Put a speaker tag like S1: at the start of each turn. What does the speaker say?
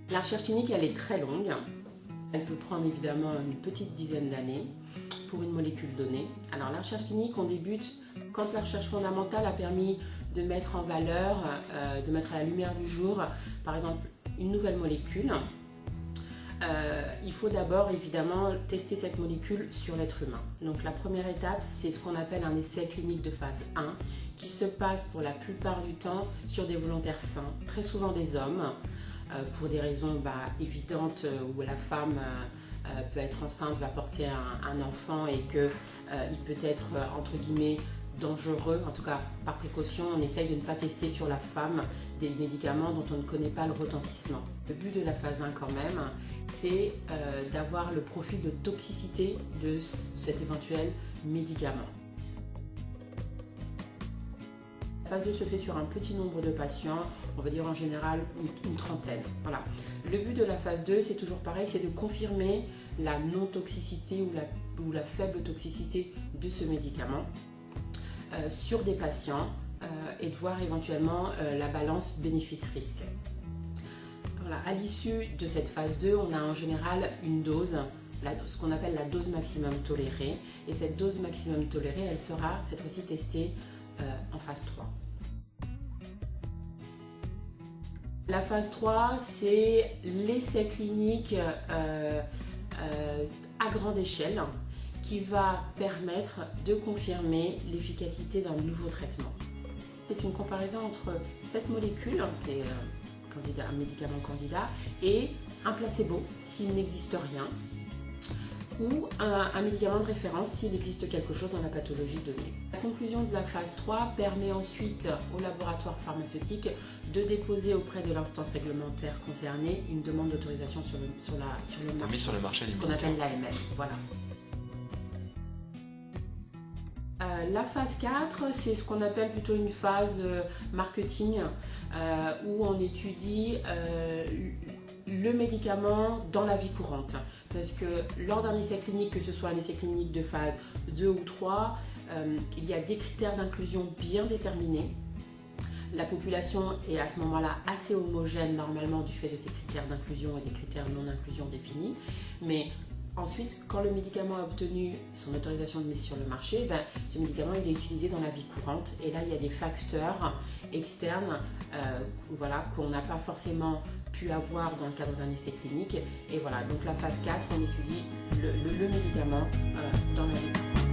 S1: La recherche clinique, elle est très longue. Elle peut prendre évidemment une petite dizaine d'années pour une molécule donnée. Alors la recherche clinique, on débute quand la recherche fondamentale a permis de mettre en valeur, de mettre à la lumière du jour, par exemple, une nouvelle molécule. Il faut d'abord évidemment tester cette molécule sur l'être humain. Donc la première étape, c'est ce qu'on appelle un essai clinique de phase 1 qui se passe pour la plupart du temps sur des volontaires sains, très souvent des hommes, pour des raisons évidentes où la femme peut être enceinte, va porter un enfant et qu'il peut être entre guillemets dangereux, en tout cas par précaution, on essaye de ne pas tester sur la femme des médicaments dont on ne connaît pas le retentissement. Le but de la phase 1 quand même, c'est d'avoir le profil de toxicité de cet éventuel médicament. La phase 2 se fait sur un petit nombre de patients, on va dire en général une trentaine. Voilà. Le but de la phase 2, c'est toujours pareil, c'est de confirmer la non-toxicité ou la faible toxicité de ce médicament sur des patients et de voir éventuellement la balance bénéfice-risque. Voilà. À l'issue de cette phase 2, on a en général une dose, ce qu'on appelle la dose maximum tolérée. Et cette dose maximum tolérée, elle sera cette fois-ci testée en phase 3. La phase 3, c'est l'essai clinique à grande échelle qui va permettre de confirmer l'efficacité d'un nouveau traitement. C'est une comparaison entre cette molécule, qui est un médicament candidat, et un placebo, s'il n'existe rien, ou un médicament de référence s'il existe quelque chose dans la pathologie donnée. La conclusion de la phase 3 permet ensuite au laboratoire pharmaceutique de déposer auprès de l'instance réglementaire concernée une demande d'autorisation sur le marché, ce qu'on appelle l'AML. Voilà. La phase 4, c'est ce qu'on appelle plutôt une phase marketing où on étudie le médicament dans la vie courante. Parce que lors d'un essai clinique, que ce soit un essai clinique de phase 2 ou 3, il y a des critères d'inclusion bien déterminés. La population est à ce moment-là assez homogène normalement du fait de ces critères d'inclusion et des critères non-inclusion définis. Mais ensuite, quand le médicament a obtenu son autorisation de mise sur le marché, ce médicament il est utilisé dans la vie courante. Et là, il y a des facteurs externes qu'on n'a pas forcément pu avoir dans le cadre d'un essai clinique. Et voilà, donc la phase 4, on étudie le médicament dans la vie courante.